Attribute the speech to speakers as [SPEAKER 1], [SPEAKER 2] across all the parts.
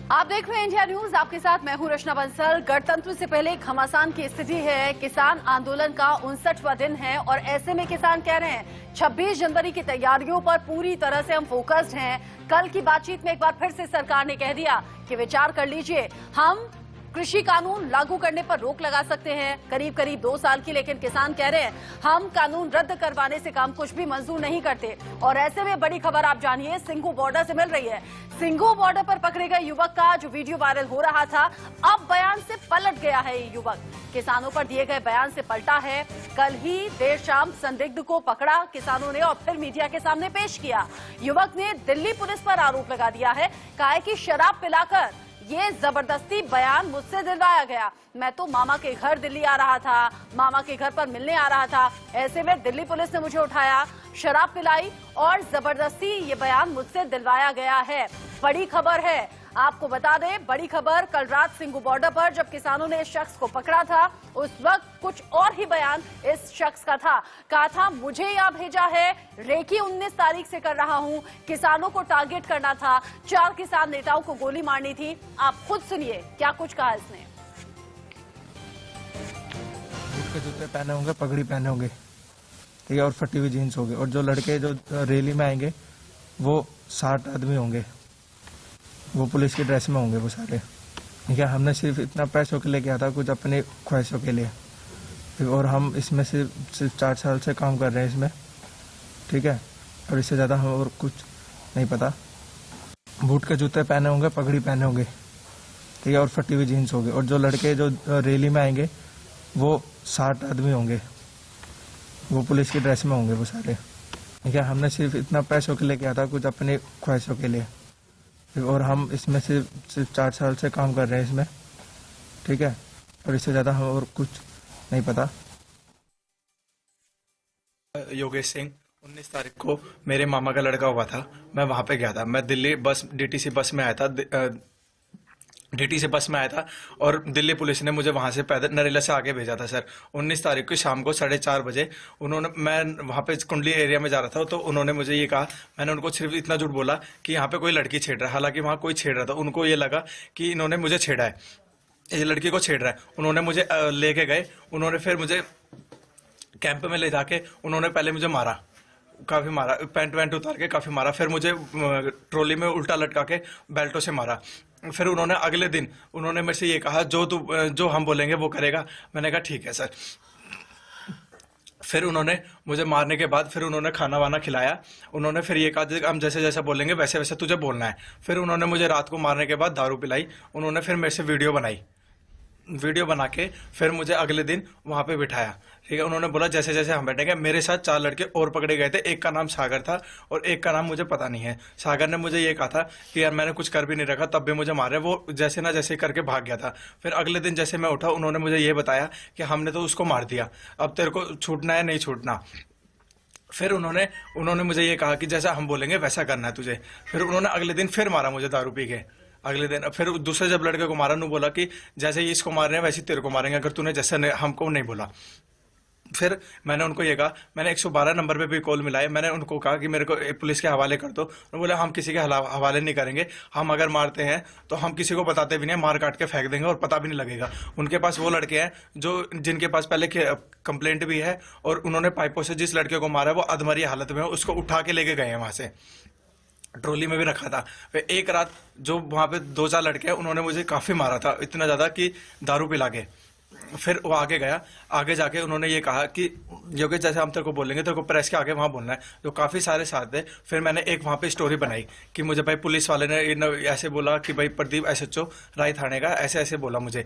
[SPEAKER 1] आप देख रहे हैं इंडिया न्यूज। आपके साथ मैं हूं रचना बंसल। गणतंत्र से पहले घमासान की स्थिति है। किसान आंदोलन का 59वां दिन है और ऐसे में किसान कह रहे हैं 26 जनवरी की तैयारियों पर पूरी तरह से हम फोकस्ड हैं। कल की बातचीत में एक बार फिर से सरकार ने कह दिया कि विचार कर लीजिए, हम कृषि कानून लागू करने पर रोक लगा सकते हैं करीब करीब 2 साल की। लेकिन किसान कह रहे हैं हम कानून रद्द करवाने से काम कुछ भी मंजूर नहीं करते। और ऐसे में बड़ी खबर आप जानिए सिंघू बॉर्डर से मिल रही है। सिंघू बॉर्डर पर पकड़े गए युवक का जो वीडियो वायरल हो रहा था, अब बयान से पलट गया है। ये युवक किसानों पर दिए गए बयान से पलटा है। कल ही देर शाम संदिग्ध को पकड़ा किसानों ने और फिर मीडिया के सामने पेश किया। युवक ने दिल्ली पुलिस पर आरोप लगा दिया है, कहा है कि शराब पिलाकर ये जबरदस्ती बयान मुझसे दिलवाया गया। मैं तो मामा के घर दिल्ली आ रहा था, मामा के घर पर मिलने आ रहा था। ऐसे में दिल्ली पुलिस ने मुझे उठाया, शराब पिलाई और जबरदस्ती ये बयान मुझसे दिलवाया गया है। बड़ी खबर है, आपको बता दें, बड़ी खबर कल रात सिंघू बॉर्डर पर जब किसानों ने इस शख्स को पकड़ा था, उस वक्त कुछ और ही बयान इस शख्स का था। कहा था मुझे यहाँ भेजा है, रेकी 19 तारीख से कर रहा हूँ, किसानों को टारगेट करना था, 4 किसान नेताओं को गोली मारनी थी। आप खुद सुनिए क्या कुछ कहा इसने।
[SPEAKER 2] बूट के जूते पहने होंगे, पगड़ी पहने होंगे, ठीक है, और फटी हुई जीन्स होगी। और जो लड़के जो रैली में आएंगे वो 60 आदमी होंगे, वो पुलिस की ड्रेस में होंगे वो सारे, ठीक है। हमने सिर्फ इतना पैसों के लिए किया था, कुछ अपनी ख्वाहिशों के लिए। और हम इसमें सिर्फ 4 साल से काम कर रहे हैं इसमें, ठीक है। और इससे ज़्यादा हमें और कुछ नहीं पता। बूट के जूते पहने होंगे, पगड़ी पहने होंगे, ठीक है, और फटी हुई जीन्स होगी। और जो लड़के जो रैली में आएंगे वो 60 आदमी होंगे, वो पुलिस की ड्रेस में होंगे वो सारे, ठीक है। हमने सिर्फ इतना पैसों के लिए किया था, कुछ अपनी ख्वाहिशों के लिए। और हम इसमें सिर्फ 4 साल से काम कर रहे हैं इसमें, ठीक है। और इससे ज़्यादा हमें और कुछ नहीं पता।
[SPEAKER 3] योगेश सिंह 19 तारीख को मेरे मामा का लड़का हुआ था, मैं वहां पे गया था। मैं दिल्ली डीटीसी बस में आया था, डीटीसी बस में आया था और दिल्ली पुलिस ने मुझे वहां से पैदल नरेला से आगे भेजा था सर। 19 तारीख को शाम को 4:30 बजे मैं वहां पे कुंडली एरिया में जा रहा था, तो उन्होंने मुझे ये कहा, मैंने उनको सिर्फ इतना झूठ बोला कि यहाँ पे कोई लड़की छेड़ रहा है। हालांकि वहाँ कोई छेड़ रहा था, उनको ये लगा कि इन्होंने मुझे छेड़ा है, ये लड़की को छेड़ रहा है। उन्होंने मुझे लेके गए, उन्होंने फिर मुझे कैंप में ले जाके उन्होंने पहले मुझे मारा, काफी मारा, पैंट वैंट उतार के काफी मारा। फिर मुझे ट्रॉली में उल्टा लटका के बेल्टों से मारा। फिर उन्होंने अगले दिन उन्होंने मेरे से ये कहा, जो हम बोलेंगे वो करेगा। मैंने कहा ठीक है सर। फिर उन्होंने मुझे मारने के बाद फिर उन्होंने खाना वाना खिलाया। उन्होंने फिर ये कहा हम जैसे जैसे बोलेंगे वैसे वैसे तुझे बोलना है। फिर उन्होंने मुझे रात को मारने के बाद दारू पिलाई। उन्होंने फिर मेरे से वीडियो बना के फिर मुझे अगले दिन वहां पे बिठाया, ठीक है। उन्होंने बोला जैसे जैसे हम बैठेंगे। मेरे साथ 4 लड़के और पकड़े गए थे, एक का नाम सागर था और एक का नाम मुझे पता नहीं है। सागर ने मुझे ये कहा था कि यार मैंने कुछ कर भी नहीं रखा, तब भी मुझे मारे। वो जैसे ना जैसे करके भाग गया था। फिर अगले दिन जैसे मैं उठा, उन्होंने मुझे ये बताया कि हमने तो उसको मार दिया, अब तेरे को छूटना है नहीं छूटना। फिर उन्होंने मुझे ये कहा कि जैसा हम बोलेंगे वैसा करना है तुझे। फिर उन्होंने अगले दिन फिर मारा मुझे दारू पी के। अगले दिन फिर दूसरे जब लड़के को मारा, उन्होंने बोला कि जैसे ये इसको मार रहे हैं वैसे तेरे को मारेंगे अगर तूने जैसे हमको नहीं बोला। फिर मैंने उनको ये कहा, मैंने 112 नंबर पे भी कॉल मिलाई। मैंने उनको कहा कि मेरे को पुलिस के हवाले कर दो। उन्होंने बोला हम किसी के हवाले नहीं करेंगे, हम अगर मारते हैं तो हम किसी को बताते भी नहीं, मार काट के फेंक देंगे और पता भी नहीं लगेगा। उनके पास वो लड़के हैं जिनके पास पहले कंप्लेंट भी है और उन्होंने पाइपों से जिस लड़के को मारा वो अधमरी हालत में है, उसको उठा के लेके गए हैं वहां से, ट्रॉली में भी रखा था। फिर एक रात जो वहां पे 2-4 लड़के हैं उन्होंने मुझे काफी मारा था, इतना ज्यादा कि दारू पिला के। फिर वो आगे गया, आगे जाके उन्होंने ये कहा कि योगेश जैसे हम तेरे को बोलेंगे तेरे को प्रेस के आगे वहां बोलना है। जो काफी सारे साथ थे। फिर मैंने एक वहां पे स्टोरी बनाई कि मुझे भाई पुलिस वाले ने ऐसे बोला कि भाई प्रदीप SHO राय थाने का ऐसे ऐसे बोला मुझे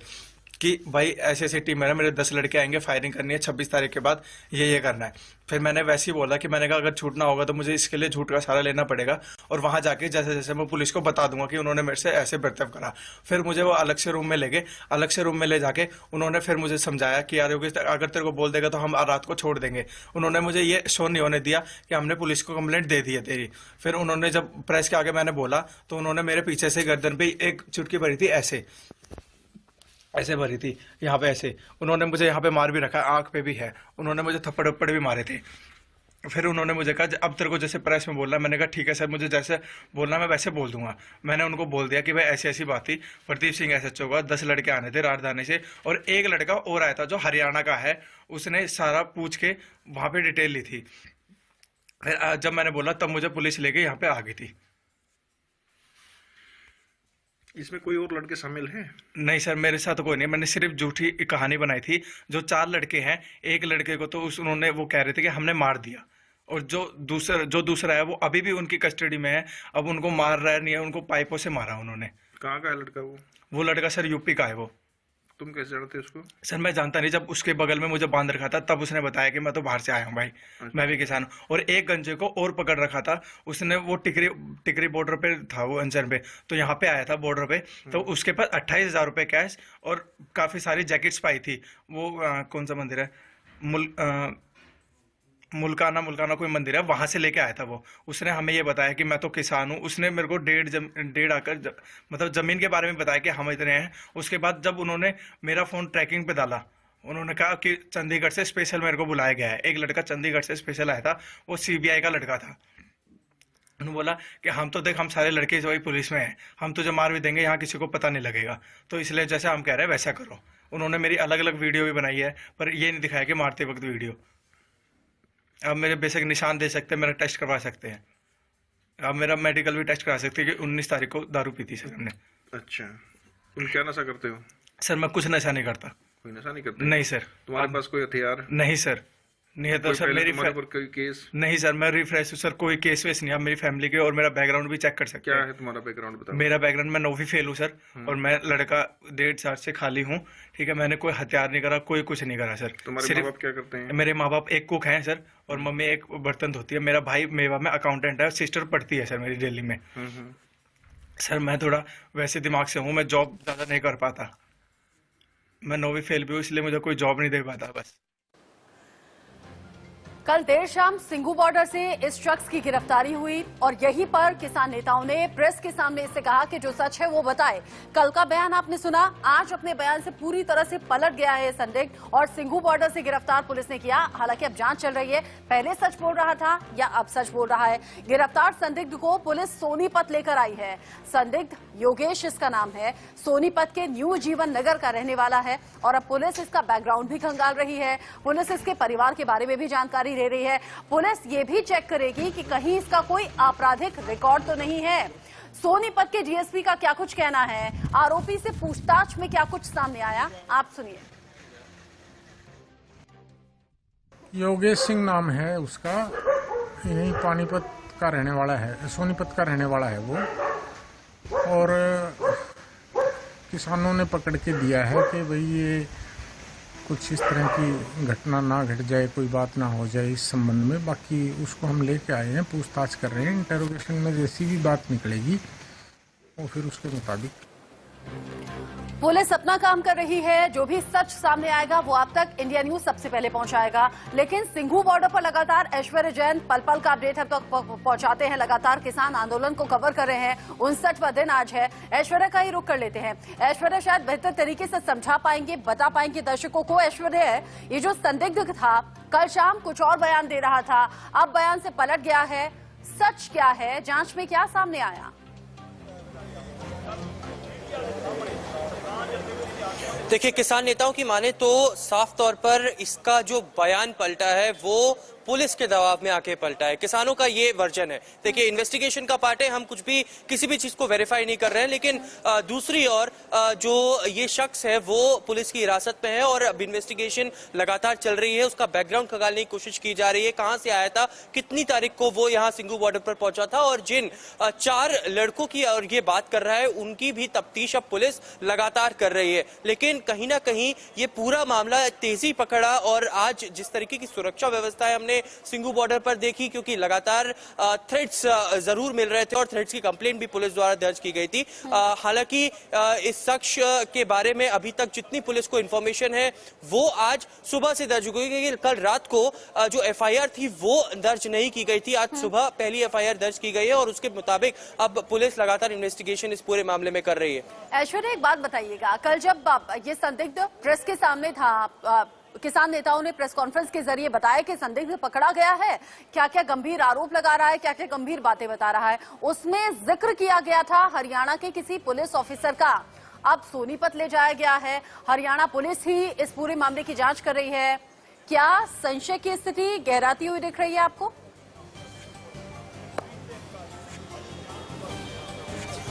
[SPEAKER 3] कि भाई ऐसी ऐसी टीम है, मेरे 10 लड़के आएंगे, फायरिंग करनी है 26 तारीख के बाद, ये करना है। फिर मैंने वैसे ही बोला कि मैंने कहा अगर छूटना होगा तो मुझे इसके लिए झूठ का सहारा लेना पड़ेगा और वहां जाके जैसे जैसे मैं पुलिस को बता दूंगा कि उन्होंने मेरे से ऐसे बर्ताव करा। फिर मुझे वो अलग से रूम में ले गए। अलग से रूम में ले जाके उन्होंने फिर मुझे समझाया कि यार योगेश अगर तेरे को बोल देगा तो हम रात को छोड़ देंगे। उन्होंने मुझे ये शो नहीं होने दिया कि हमने पुलिस को कंप्लेंट दे दी है तेरी। फिर उन्होंने जब प्रेस के आगे मैंने बोला तो उन्होंने मेरे पीछे से गर्दन पे एक चुटकी भरी थी, ऐसे भरी थी यहाँ पे ऐसे। उन्होंने मुझे यहाँ पे मार भी रखा है, आंख पे भी है। उन्होंने मुझे थप्पड़ वप्पड़ भी मारे थे। फिर उन्होंने मुझे कहा अब तेरे को जैसे प्रेस में बोलना है। मैंने कहा ठीक है सर, मुझे जैसे बोलना मैं वैसे बोल दूंगा। मैंने उनको बोल दिया कि भाई ऐसी ऐसी बात थी, प्रदीप सिंह SHO का 10 लड़के आने थे राजधानी से और एक लड़का और आया था जो हरियाणा का है, उसने सारा पूछ के वहां पे डिटेल ली थी। फिर जब मैंने बोला तब मुझे पुलिस लेके यहाँ पे आ गई थी।
[SPEAKER 4] इसमें कोई और लड़के शामिल हैं?
[SPEAKER 3] नहीं सर, मेरे साथ कोई नहीं, मैंने सिर्फ झूठी कहानी बनाई थी। जो 4 लड़के हैं, एक लड़के को तो उन्होंने वो कह रहे थे कि हमने मार दिया, और जो दूसरा है वो अभी भी उनकी कस्टडी में है। अब उनको मार रहा है नहीं है, उनको पाइपों से मारा उन्होंने।
[SPEAKER 4] कहाँ का है लड़का
[SPEAKER 3] वो लड़का सर यूपी का है। वो
[SPEAKER 4] तुम कैसे जानते उसको?
[SPEAKER 3] सर मैं जानता नहीं, जब उसके बगल में मुझे बांध रखा था तब उसने बताया कि मैं तो बाहर से आया हूँ भाई, मैं भी किसान हूँ। और एक गंजे को और पकड़ रखा था उसने, वो टिकरी बॉर्डर पे था, वो अंचर पे, तो यहाँ पे आया था बॉर्डर पे, तो उसके पास 28,000 रुपये कैश और काफ़ी सारी जैकेट्स पाई थी। वो कौन सा मंदिर है, मुल्काना कोई मंदिर है, वहां से लेके आया था वो। उसने हमें ये बताया कि मैं तो किसान हूँ। उसने मेरे को डेढ़ आकर मतलब जमीन के बारे में बताया कि हम इतने हैं। उसके बाद जब उन्होंने मेरा फोन ट्रैकिंग पे डाला, उन्होंने कहा कि चंडीगढ़ से स्पेशल मेरे को बुलाया गया है। एक लड़का चंडीगढ़ से स्पेशल आया था, वो CBI का लड़का था। उन्होंने बोला कि हम तो देख, हम सारे लड़के वही पुलिस में हैं, हम तुझे मार भी देंगे, यहाँ किसी को पता नहीं लगेगा, तो इसलिए जैसे हम कह रहे हैं वैसा करो। उन्होंने मेरी अलग अलग वीडियो भी बनाई है, पर ये नहीं दिखाया कि मारते वक्त वीडियो। अब मेरे बेसिक निशान दे सकते हैं, मेरा टेस्ट करवा सकते हैं, अब मेरा मेडिकल भी टेस्ट करा सकते हैं कि 19 तारीख को दारू पीती सर हमने।
[SPEAKER 4] अच्छा, तुम क्या नशा करते हो?
[SPEAKER 3] सर मैं कुछ नशा नहीं करता।
[SPEAKER 4] कोई नशा नहीं करते?
[SPEAKER 3] नहीं सर।
[SPEAKER 4] तुम्हारे पास कोई हथियार?
[SPEAKER 3] नहीं सर, नहीं है तो सर मेरी
[SPEAKER 4] पर कोई केस? नहीं
[SPEAKER 3] सर, मैं रिफ्रेश हूँ सर, कोई केस वेस नहीं है। आप मेरी फैमिली के और मेरा बैकग्राउंड भी चेक कर सकते हैं।
[SPEAKER 4] क्या है तुम्हारा बैकग्राउंड बताओ?
[SPEAKER 3] मेरा बैकग्राउंड, मैं 9वीं फेल हूँ सर, और मैं लड़का 1.5 साल से खाली हूँ, ठीक है। मैंने कोई हथियार नहीं करा, कोई कुछ नहीं करा सर।
[SPEAKER 4] तुम्हारे माँ बाप क्या करते हैं?
[SPEAKER 3] मेरे माँ बाप एक कुक हैं सर, और मम्मी एक बर्तन धोती है। मेरा भाई मेवा में अकाउंटेंट है, सिस्टर पढ़ती है सर मेरी दिल्ली में। सर मैं थोड़ा वैसे दिमाग से हूँ, मैं जॉब ज़्यादा नहीं कर पाता, मैं 9वीं फेल भी हूँ, इसलिए मुझे कोई जॉब नहीं दे पाता बस।
[SPEAKER 1] कल देर शाम सिंघू बॉर्डर से इस शख्स की गिरफ्तारी हुई और यहीं पर किसान नेताओं ने प्रेस के सामने इससे कहा कि जो सच है वो बताए। कल का बयान आपने सुना, आज अपने बयान से पूरी तरह से पलट गया है संदिग्ध और सिंघू बॉर्डर से गिरफ्तार पुलिस ने किया। हालांकि अब जांच चल रही है, पहले सच बोल रहा था या अब सच बोल रहा है। गिरफ्तार संदिग्ध को पुलिस सोनीपत लेकर आई है। संदिग्ध योगेश इसका नाम है, सोनीपत के न्यू जीवन नगर का रहने वाला है और अब पुलिस इसका बैकग्राउंड भी खंगाल रही है। पुलिस इसके परिवार के बारे में भी जानकारी ले रही है। पुलिस ये भी चेक करेगी कि कहीं इसका कोई आपराधिक रिकॉर्ड तो नहीं है। सोनीपत के डीएसपी का क्या कुछ कहना है, आरोपी से पूछताछ में क्या कुछ सामने आया, आप सुनिए।
[SPEAKER 5] योगेश सिंह नाम है उसका, यही पानीपत का रहने वाला है, सोनीपत का रहने वाला है वो। और किसानों ने पकड़ के दिया है कि भाई ये कुछ इस तरह की घटना ना घट जाए, कोई बात ना हो जाए इस संबंध में। बाकी उसको हम लेके आए हैं, पूछताछ कर रहे हैं। इंटरोगेशन में जैसी भी बात निकलेगी वो फिर उसके मुताबिक।
[SPEAKER 1] पुलिस अपना काम कर रही है, जो भी सच सामने आएगा वो आप तक इंडिया न्यूज सबसे पहले पहुंचाएगा। लेकिन सिंघू बॉर्डर पर लगातार ऐश्वर्य जैन पल पल का अपडेट अब तक पहुंचाते हैं, लगातार किसान आंदोलन को कवर कर रहे हैं। 59वां दिन आज है। ऐश्वर्य का ही रुख कर लेते हैं। ऐश्वर्य शायद बेहतर तरीके से समझा पाएंगे, बता पाएंगे दर्शकों को। ऐश्वर्य, ये जो संदिग्ध था कल शाम कुछ और बयान दे रहा था, अब बयान से पलट गया है, सच क्या है, जांच में क्या सामने आया?
[SPEAKER 6] देखिए, किसान नेताओं की माने तो साफ तौर पर इसका जो बयान पलटा है वो पुलिस के दबाव में आके पलटा है। किसानों का ये वर्जन है। देखिए, इन्वेस्टिगेशन का पार्ट है, हम कुछ भी किसी भी चीज को वेरीफाई नहीं कर रहे हैं, लेकिन दूसरी ओर जो ये शख्स है वो पुलिस की हिरासत में है और अब इन्वेस्टिगेशन लगातार चल रही है। उसका बैकग्राउंड खंगालने की कोशिश की जा रही है, कहां से आया था, कितनी तारीख को वो यहाँ सिंघू बॉर्डर पर पहुंचा था, और जिन 4 लड़कों की और ये बात कर रहा है उनकी भी तफ्तीश अब पुलिस लगातार कर रही है। लेकिन कहीं ना कहीं ये पूरा मामला तेजी पकड़ा और आज जिस तरीके की सुरक्षा व्यवस्था है हमने सिंघू बॉर्डर पर देखी, क्योंकि लगातार थ्रेट्स जरूर मिल रहे थे और थ्रेट्स की कंप्लेंट भी पुलिस द्वारा दर्ज की गई थी। हालांकि इस शख्स के बारे में अभी तक जितनी पुलिस को इंफॉर्मेशन है वो आज सुबह से दर्ज हुई गई। कल रात को जो एफआईआर थी वो दर्ज नहीं की गई थी, आज सुबह पहली एफआईआर दर्ज की गई है और उसके मुताबिक अब पुलिस लगातार इन्वेस्टिगेशन इस पूरे मामले में कर रही है।
[SPEAKER 1] ऐश्वर्या, एक बात बताइएगा, कल जब ये संदिग्ध प्रेस के सामने था, किसान नेताओं ने प्रेस कॉन्फ्रेंस के जरिए बताया कि संदिग्ध पकड़ा गया है। क्या क्या गंभीर आरोप लगा रहा है, क्या क्या गंभीर बातें बता रहा है, उसमें जिक्र किया गया था हरियाणा के किसी पुलिस ऑफिसर का। अब सोनीपत ले जाया गया है। हरियाणा पुलिस ही इस पूरे मामले की जांच कर रही है। क्या संशय की स्थिति गहराती हुई दिख रही है आपको?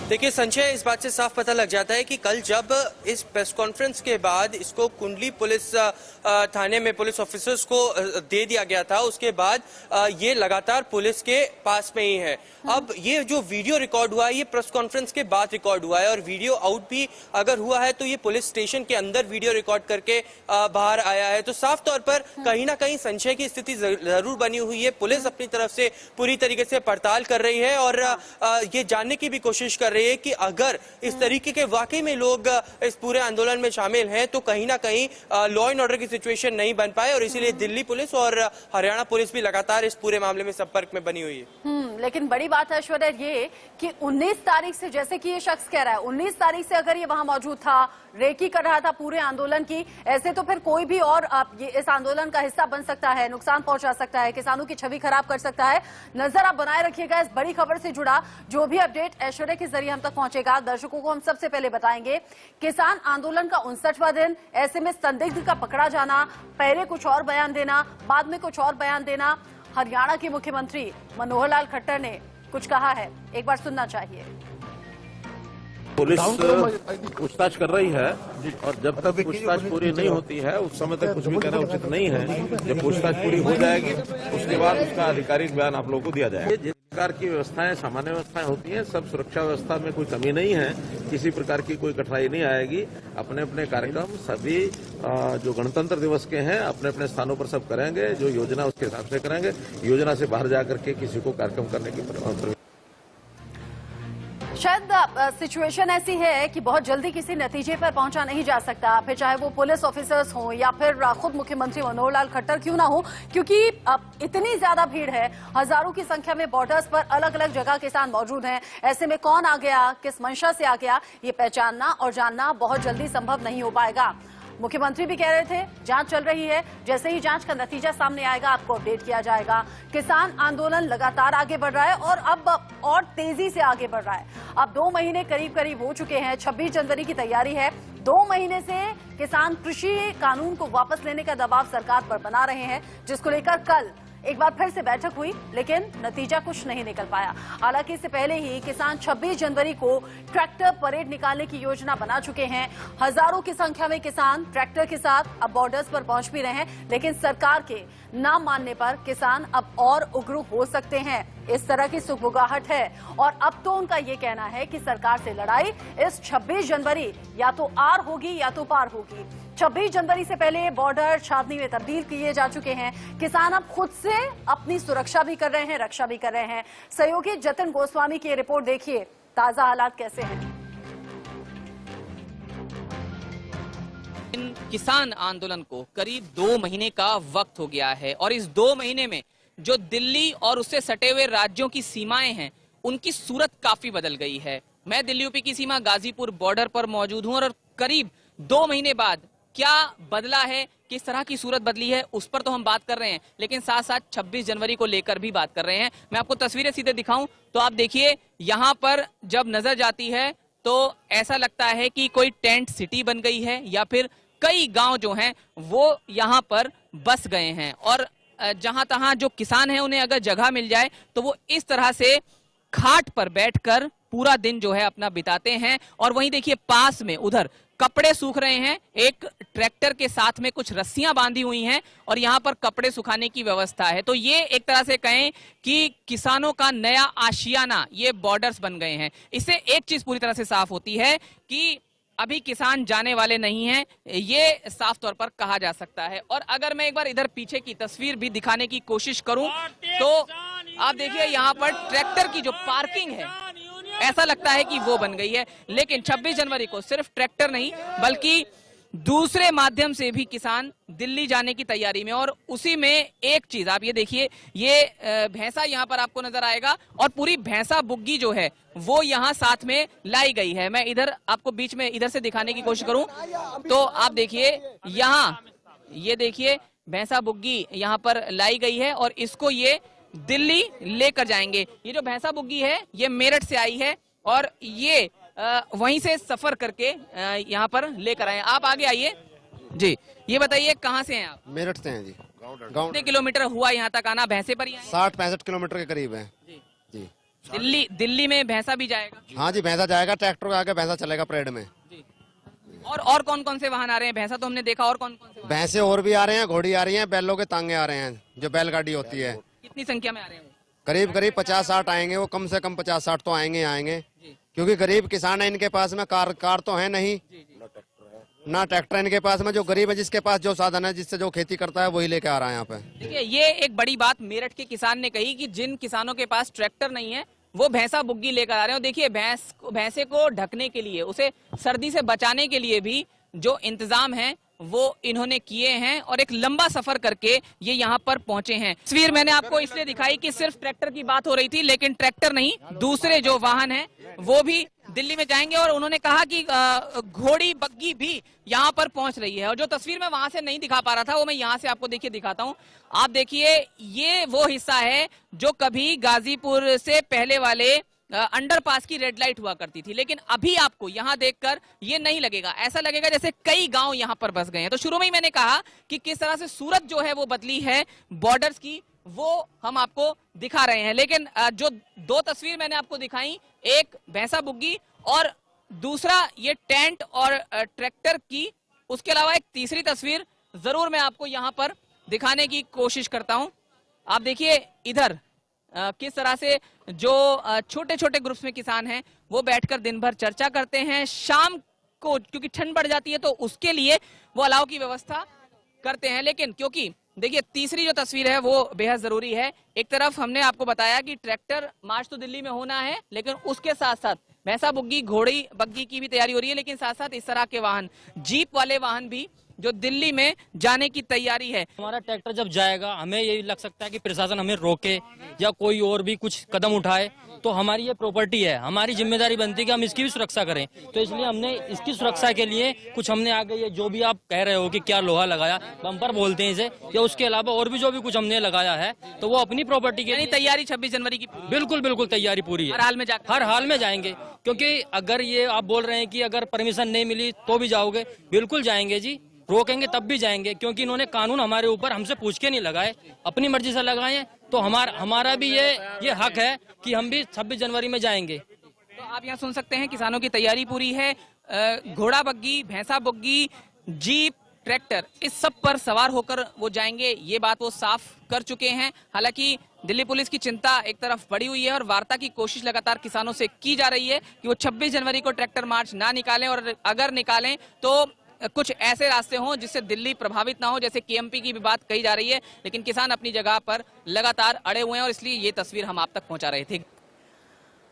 [SPEAKER 6] देखिए, संशय इस बात से साफ पता लग जाता है कि कल जब इस प्रेस कॉन्फ्रेंस के बाद इसको कुंडली पुलिस थाने में पुलिस ऑफिसर्स को दे दिया गया था, उसके बाद ये लगातार पुलिस के पास में ही है। अब ये जो वीडियो रिकॉर्ड हुआ है, ये प्रेस कॉन्फ्रेंस के बाद रिकॉर्ड हुआ है, और वीडियो आउट भी अगर हुआ है तो ये पुलिस स्टेशन के अंदर वीडियो रिकॉर्ड करके बाहर आया है। तो साफ तौर पर कहीं ना कहीं संशय की स्थिति जरूर बनी हुई है। पुलिस अपनी तरफ से पूरी तरीके से पड़ताल कर रही है और ये जानने की भी कोशिश कर रही है कि अगर इस तरीके के वाकई में लोग इस पूरे आंदोलन में शामिल हैं तो कहीं ना कहीं लॉ एंड ऑर्डर की सिचुएशन नहीं बन पाए, और इसीलिए दिल्ली पुलिस और हरियाणा पुलिस भी लगातार इस पूरे मामले में संपर्क में बनी हुई है।
[SPEAKER 1] लेकिन बड़ी बात है ऐश्वर्या ये कि 19 तारीख से, जैसे कि ये शख्स कह रहा है, 19 तारीख से अगर ये वहां मौजूद था, रेकी कर रहा था पूरे आंदोलन की, ऐसे तो फिर कोई भी और ये इस आंदोलन का हिस्सा बन सकता है, नुकसान पहुंचा सकता है, किसानों की छवि खराब कर सकता है। नजर आप बनाए रखिएगा इस बड़ी खबर से जुड़ा जो भी अपडेट ऐश्वर्या के जरिए हम तक पहुंचेगा, दर्शकों को हम सबसे पहले बताएंगे। किसान आंदोलन का 59वां दिन, ऐसे में संदिग्ध का पकड़ा जाना, पहले कुछ और बयान देना, बाद में कुछ और बयान देना। हरियाणा के मुख्यमंत्री मनोहर लाल खट्टर ने कुछ कहा है, एक बार सुनना चाहिए।
[SPEAKER 7] पुलिस पूछताछ कर रही है और जब तक पूछताछ पूरी नहीं होती है उस समय तक कुछ भी कहना उचित नहीं है। जब पूछताछ पूरी हो जाएगी उसके बाद उसका आधिकारिक बयान आप लोगों को दिया जाएगा। जिस प्रकार की व्यवस्थाएं, सामान्य व्यवस्थाएं होती हैं, सब सुरक्षा व्यवस्था में कोई कमी नहीं है, किसी प्रकार की कोई कठिनाई नहीं आएगी। अपने अपने कार्यक्रम सभी जो गणतंत्र दिवस के हैं अपने अपने स्थानों पर सब करेंगे, जो योजना उसके हिसाब से करेंगे। योजना से बाहर जाकर के किसी को कार्यक्रम करने की
[SPEAKER 1] शायद सिचुएशन ऐसी है कि बहुत जल्दी किसी नतीजे पर पहुंचा नहीं जा सकता, फिर चाहे वो पुलिस ऑफिसर्स हों या फिर खुद मुख्यमंत्री मनोहर लाल खट्टर क्यों ना हो, क्योंकि इतनी ज्यादा भीड़ है, हजारों की संख्या में बॉर्डर्स पर अलग अलग जगह किसान मौजूद हैं। ऐसे में कौन आ गया, किस मंशा से आ गया, ये पहचानना और जानना बहुत जल्दी संभव नहीं हो पाएगा। मुख्यमंत्री भी कह रहे थे जांच चल रही है, जैसे ही जांच का नतीजा सामने आएगा आपको अपडेट किया जाएगा। किसान आंदोलन लगातार आगे बढ़ रहा है और अब और तेजी से आगे बढ़ रहा है। अब 2 महीने करीब करीब हो चुके हैं, 26 जनवरी की तैयारी है। 2 महीने से किसान कृषि कानून को वापस लेने का दबाव सरकार पर बना रहे हैं, जिसको लेकर कल एक बार फिर से बैठक हुई, लेकिन नतीजा कुछ नहीं निकल पाया। हालांकि इससे पहले ही किसान 26 जनवरी को ट्रैक्टर परेड निकालने की योजना बना चुके हैं। हजारों की संख्या में किसान ट्रैक्टर के साथ अब बॉर्डर्स पर पहुंच भी रहे हैं, लेकिन सरकार के ना मानने पर किसान अब और उग्र हो सकते हैं, इस तरह की सुगबुगाहट है। और अब तो उनका ये कहना है कि सरकार से लड़ाई इस 26 जनवरी या तो आर होगी या तो पार होगी। 26 जनवरी से पहले बॉर्डर छावनी में तब्दील किए जा चुके हैं। किसान अब खुद से अपनी सुरक्षा भी कर रहे हैं, रक्षा भी कर रहे हैं। सहयोगी जतिन गोस्वामी की रिपोर्ट देखिए, ताजा हालात कैसे हैं।
[SPEAKER 8] किसान आंदोलन को करीब 2 महीने का वक्त हो गया है और इस 2 महीने में जो दिल्ली और उससे सटे हुए राज्यों की सीमाएं हैं उनकी सूरत काफी बदल गई है। मैं दिल्ली यूपी की सीमा गाजीपुर बॉर्डर पर मौजूद हूं और करीब 2 महीने बाद क्या बदला है, किस तरह की सूरत बदली है, उस पर तो हम बात कर रहे हैं, लेकिन साथ साथ 26 जनवरी को लेकर भी बात कर रहे हैं। मैं आपको तस्वीरें सीधे दिखाऊं तो आप देखिए, यहाँ पर जब नजर जाती है तो ऐसा लगता है कि कोई टेंट सिटी बन गई है या फिर कई गांव जो हैं वो यहाँ पर बस गए हैं और जहां तहां जो किसान हैं उन्हें अगर जगह मिल जाए तो वो इस तरह से खाट पर बैठकर पूरा दिन जो है अपना बिताते हैं। और वहीं देखिए पास में उधर कपड़े सूख रहे हैं, एक ट्रैक्टर के साथ में कुछ रस्सियां बांधी हुई हैं और यहाँ पर कपड़े सुखाने की व्यवस्था है। तो ये एक तरह से कहें कि किसानों का नया आशियाना ये बॉर्डर्स बन गए हैं। इससे एक चीज पूरी तरह से साफ होती है कि अभी किसान जाने वाले नहीं हैं, ये साफ तौर पर कहा जा सकता है। और अगर मैं एक बार इधर पीछे की तस्वीर भी दिखाने की कोशिश करूं तो आप देखिए यहाँ पर ट्रैक्टर की जो पार्किंग है ऐसा लगता है कि वो बन गई है। लेकिन 26 जनवरी को सिर्फ ट्रैक्टर नहीं बल्कि दूसरे माध्यम से भी किसान दिल्ली जाने की तैयारी में। और उसी में एक चीज आप ये देखिए, ये भैंसा यहाँ पर आपको नजर आएगा और पूरी भैंसा बुग्गी जो है वो यहाँ साथ में लाई गई है। मैं इधर आपको बीच में इधर से दिखाने की कोशिश करूं तो आप देखिए यहाँ ये देखिए भैंसा बुग्गी यहाँ पर लाई गई है और इसको ये दिल्ली लेकर जाएंगे। ये जो भैंसा बुग्गी है ये मेरठ से आई है और ये वहीं से सफर करके यहाँ पर लेकर आए। आप आगे आइए जी, ये बताइए कहाँ से हैं आप?
[SPEAKER 9] मेरठ से हैं जी। गाँव
[SPEAKER 8] कितने किलोमीटर हुआ यहाँ तक आना? भैंसे पर ही आए?
[SPEAKER 9] 60-65 किलोमीटर के करीब है
[SPEAKER 8] जी।
[SPEAKER 9] जी।
[SPEAKER 8] दिल्ली में भैंसा भी जाएगा?
[SPEAKER 9] हाँ जी, भैंसा जाएगा, ट्रैक्टर के आगे भैंसा चलेगा परेड में।
[SPEAKER 8] जी। और कौन कौन से वाहन आ रहे हैं? भैंसा तो हमने देखा, और कौन कौन से वाहन?
[SPEAKER 9] भैंसे और भी आ रहे हैं, घोड़ी आ रही है, बैलों के तांगे आ रहे हैं, जो बैलगाड़ी होती है।
[SPEAKER 8] कितनी संख्या में आ रहे हैं?
[SPEAKER 9] करीब 50-60 आएंगे, वो कम से कम 50-60 तो आएंगे क्योंकि गरीब किसान है, इनके पास में कार तो है नहीं, ना ट्रैक्टर इनके पास में। जो गरीब है, जिसके पास जो साधन है, जिससे जो खेती करता है, वही लेके आ रहा है यहाँ पे।
[SPEAKER 8] देखिए ये एक बड़ी बात मेरठ के किसान ने कही कि जिन किसानों के पास ट्रैक्टर नहीं है वो भैंसा बुग्गी लेकर आ रहे हैं। और देखिए भैंसे को ढकने के लिए, उसे सर्दी से बचाने के लिए भी जो इंतजाम है वो इन्होंने किए हैं और एक लंबा सफर करके ये यहाँ पर पहुंचे हैं। तस्वीर मैंने आपको इसलिए दिखाई कि सिर्फ ट्रैक्टर की बात हो रही थी, लेकिन ट्रैक्टर नहीं, दूसरे जो वाहन हैं वो भी दिल्ली में जाएंगे। और उन्होंने कहा कि घोड़ी बग्गी भी यहाँ पर पहुंच रही है। और जो तस्वीर मैं वहां से नहीं दिखा पा रहा था वो मैं यहाँ से आपको देखिए दिखाता हूँ। आप देखिए ये वो हिस्सा है जो कभी गाजीपुर से पहले वाले अंडरपास की रेड लाइट हुआ करती थी, लेकिन अभी आपको यहाँ देखकर ये नहीं लगेगा। ऐसा लगेगा जैसे कई गांव यहाँ पर बस गए हैं। तो शुरू में ही मैंने कहा कि किस तरह से सूरत जो है वो बदली है बॉर्डर्स की, वो हम आपको दिखा रहे हैं। लेकिन जो दो तस्वीर मैंने आपको दिखाई, एक भैंसा बुग्गी और दूसरा ये टेंट और ट्रैक्टर की, उसके अलावा एक तीसरी तस्वीर जरूर मैं आपको यहाँ पर दिखाने की कोशिश करता हूँ। आप देखिए इधर किस तरह से जो छोटे छोटे ग्रुप्स में किसान हैं वो बैठकर दिन भर चर्चा करते हैं। शाम को क्योंकि ठंड बढ़ जाती है तो उसके लिए वो अलाव की व्यवस्था करते हैं। लेकिन क्योंकि देखिए तीसरी जो तस्वीर है वो बेहद जरूरी है। एक तरफ हमने आपको बताया कि ट्रैक्टर मार्च तो दिल्ली में होना है, लेकिन उसके साथ साथ भैंसा बुग्गी, घोड़ी बग्गी की भी तैयारी हो रही है। लेकिन साथ साथ इस तरह के वाहन, जीप वाले वाहन भी जो दिल्ली में जाने की तैयारी है।
[SPEAKER 10] हमारा ट्रैक्टर जब जाएगा हमें यही लग सकता है कि प्रशासन हमें रोके या कोई और भी कुछ कदम उठाए, तो हमारी ये प्रॉपर्टी है, हमारी जिम्मेदारी बनती है कि हम इसकी भी सुरक्षा करें। तो इसलिए हमने इसकी सुरक्षा के लिए कुछ हमने आगे ये जो भी आप कह रहे हो कि क्या लोहा लगाया, बम्पर बोलते हैं इसे, या उसके अलावा और भी जो भी कुछ हमने लगाया है तो वो अपनी प्रॉपर्टी के लिए
[SPEAKER 8] तैयारी 26 जनवरी की
[SPEAKER 10] बिल्कुल तैयारी पूरी है। हर हाल में जाएंगे, क्योंकि अगर ये आप बोल रहे हैं कि अगर परमिशन नहीं मिली तो भी जाओगे, बिल्कुल जाएंगे जी, रोकेंगे तब भी जाएंगे, क्योंकि इन्होंने कानून हमारे ऊपर हमसे पूछ के नहीं लगाए, अपनी मर्जी से लगाए। तो हमारा भी ये हक है कि हम भी 26 जनवरी में जाएंगे।
[SPEAKER 8] तो आप यहाँ सुन सकते हैं किसानों की तैयारी पूरी है। घोड़ा बग्गी, भैंसा बुग्गी, जीप, ट्रैक्टर, इस सब पर सवार होकर वो जाएंगे, ये बात वो साफ कर चुके हैं। हालांकि दिल्ली पुलिस की चिंता एक तरफ बढ़ी हुई है और वार्ता की कोशिश लगातार किसानों से की जा रही है कि वो 26 जनवरी को ट्रैक्टर मार्च ना निकालें, और अगर निकालें तो कुछ ऐसे रास्ते हों जिससे दिल्ली प्रभावित ना हो, जैसे केएमपी की भी बात कही जा रही है। लेकिन किसान अपनी जगह पर लगातार अड़े हुए हैं और इसलिए ये तस्वीर हम आप तक पहुंचा रहे थे।